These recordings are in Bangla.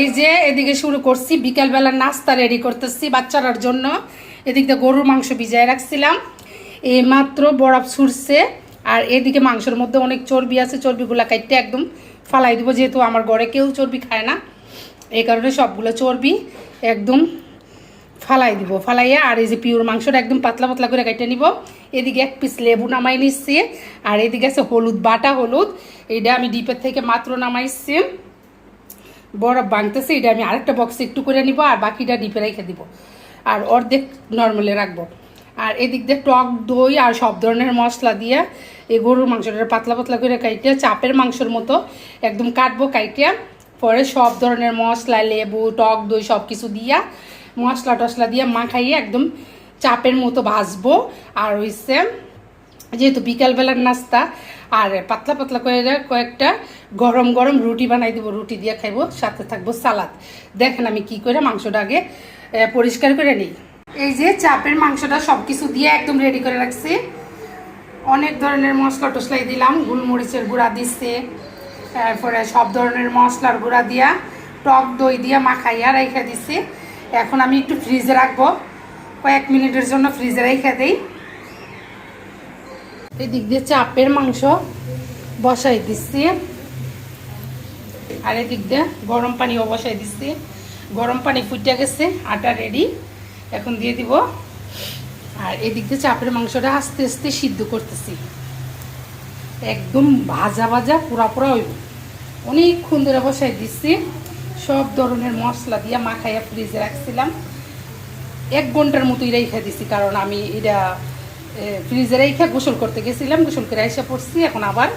এই যে এদিকে শুরু করছি, বিকালবেলা নাস্তা রেডি করতেছি বাচ্চারার জন্য। এদিক দিয়ে গরুর মাংস ভিজায় রাখছিলাম, এই মাত্র বরফ ছুটছে। আর এদিকে মাংসের মধ্যে অনেক চর্বি আছে, চর্বিগুলো কাটতে একদম ফালাই দিব, যেহেতু আমার ঘরে কেউ চর্বি খায় না, এই কারণে সবগুলো চর্বি একদম ফালাই দিব। ফালাইয়া আর এই যে পিওর মাংসটা একদম পাতলা পাতলা করে কেটে নিব। এদিকে এক পিস লেবু নামাই নিচ্ছি, আর এদিকে আছে হলুদ, বাটা হলুদ, এইটা আমি ডিপের থেকে মাত্র নামাইছি। বরফ ভাঙতেছে, এটা আমি আরেকটা বক্সে একটু করে নিব, আর বাকিটা ডিপে রেখে দিব, আর অর্ধেক নর্মালে রাখবো। আর এদিক দিয়ে টক দই আর সব ধরনের মশলা দিয়ে এই গরুর মাংসটা পাতলা পাতলা করে কাইটে চাপের মাংসের মতো একদম কাটবো। কাইটে পরে সব ধরনের মশলা, লেবু, টক দই সব কিছু দিয়া মশলা টশলা দিয়ে মাখাইয়ে একদম চাপের মতো ভাজবো। আর হইছে যেহেতু বিকালবেলার নাস্তা, আর পাতলা পাতলা করে কয়েকটা গরম গরম রুটি বানাই দেবো, রুটি দিয়ে খাইবো, সাথে থাকবো সালাদ। দেখেন আমি কি করে মাংসটা আগে পরিষ্কার করে নিই। এই যে চাপের মাংসটা সব কিছু দিয়ে একদম রেডি করে রাখছি। অনেক ধরনের মশলা টশলাই দিলাম, গোলমরিচের গুঁড়া দিচ্ছে, তারপরে সব ধরনের মশলার গুঁড়া দিয়া টক দই দিয়ে মাখাইয়া রেখে দিচ্ছি। এখন আমি একটু ফ্রিজে রাখবো, কয়েক মিনিটের জন্য ফ্রিজে রেখে দিই। এই দিক দিয়ে চাপের মাংস বসাই দিচ্ছি, আর এদিক দিয়ে গরম পানিও বসাই দিচ্ছি। গরম পানি ফুটে গেছে, আটা রেডি, এখন দিয়ে দিব। আর এদিক দিয়ে চাপের মাংসটা আস্তে আস্তে সিদ্ধ করতেছি, একদম ভাজা ভাজা পুরা পুরা হইব। অনেকক্ষণ ধরে বসাই দিচ্ছি, সব ধরনের মশলা দিয়ে মাখাইয়া ফ্রিজে রাখছিলাম। 1 ঘন্টার মতোই রেখে দিছি, কারণ আমি এটা ফ্রিজে রেখে গোসল করতে গেছিলাম, গোসল করে এসে পড়ছি। এখন আবার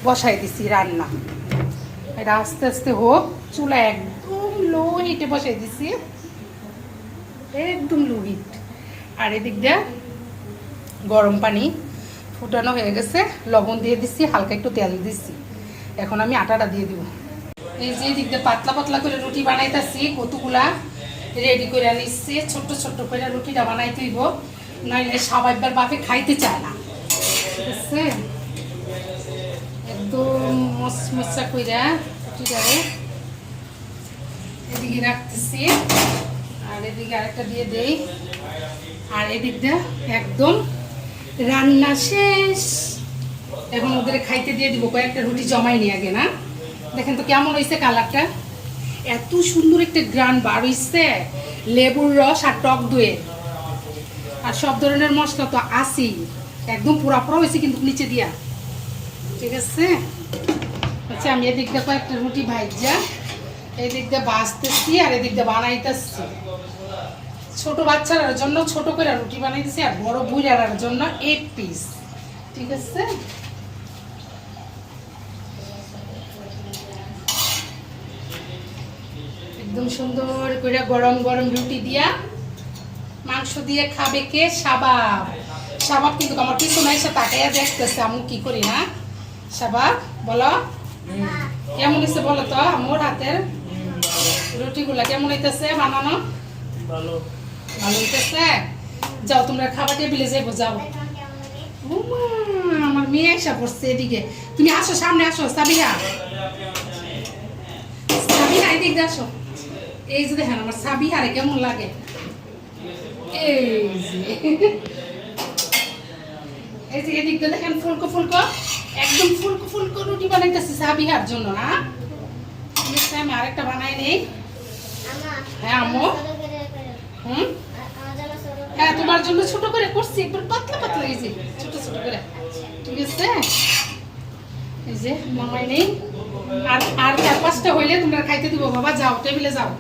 বসাই দিছি রান্না, এটা আস্তে আস্তে হোক। চুলা একদম লো হিটে বসাই দিছি, একদম লো হিট। আর এদিক দিয়ে গরম পানি ফুটানো হয়ে গেছে, লবণ দিয়ে দিচ্ছি, হালকা একটু তেল দিচ্ছি। এখন আমি আটাটা দিয়ে দিব। এই যে এদিক দিয়ে পাতলা পাতলা করে রুটি বানাইতেছি, কতগুলা রেডি করে নিচ্ছি। ছোট্ট ছোট্ট করে রুটিটা বানাইতে হইব, নইলে সবাইবার বাপে খাইতে চায় না, ঠিক আছে? একদম মশমশা কইরা রুটিটারে এদিকে রাখতেছি, আর এদিকে আরেকটা দিয়ে দেই। আর এদিক দিয়ে একদম রান্না শেষ, এখন ওদের খাইতে দিয়ে দিব। কয়েকটা রুটি জমাই নি আগে, না? দেখেন তো কেমন হয়েছে কালারটা, এত সুন্দর একটা গ্রান বার হয়েছে লেবুর রস আর টক দইয়ে, আর সব ধরনের মশলা তো আসি, একদম পুরা পুরা হয়েছে কিন্তু নিচে দিয়া, ঠিক আছে? আচ্ছা, আমি এদিক দিয়ে কয়েকটা রুটি ভাইজা এদিক দিয়ে ভাজতেছি, আর এদিক দিয়ে বানাইতেছি। ছোট বাচ্চার জন্য ছোট করে রুটি বানাইতেছি, আর বড় বুড়ার জন্য 8 পিস, ঠিক আছে? একদম সুন্দর করে গরম গরম রুটি দিয়া মাংস দিয়ে খাবে কে? শাবাব। শাবাব কিন্তু আমার কিছু নাই, সে তাকাইয়া দেখতেছে আমি কি করি। না শাবাব, বলো কেমন হয়েছে বলো তো। আমার হাতের রুটিগুলা কেমন হইতেছে বানানো? ভালো ভালো হইতেছে। যাও তোমরা খাবার টেবিলে যাইবো, যাও। আমার মেয়ে এসে পড়ছে এদিকে, তুমি আসো, সামনে আসো। সাবিহা, সাবিহা এদিক দিয়ে আসো। এই যে দেখেন আমার সাবিহারে কেমন লাগে, এই যে এদিক দিয়ে দেখেন ফুলকো ফুলকো, একদম ফুলকো ফুলকো রুটি বানাইতেছি সাবিহার জন্য। না আমি আরেকটা বানাই নেই। হ্যাঁ আম্মু, হ্যাঁ তোমার জন্য ছোট করে করছি, একবার পাতলা পাতলা, এই যে ছোট ছোট করে, ঠিক আছে? এই যে নামাই নেই, আর 4-5টা হইলে তোমরা খাইতে দিব। বাবা যাও, টেবিলে যাও।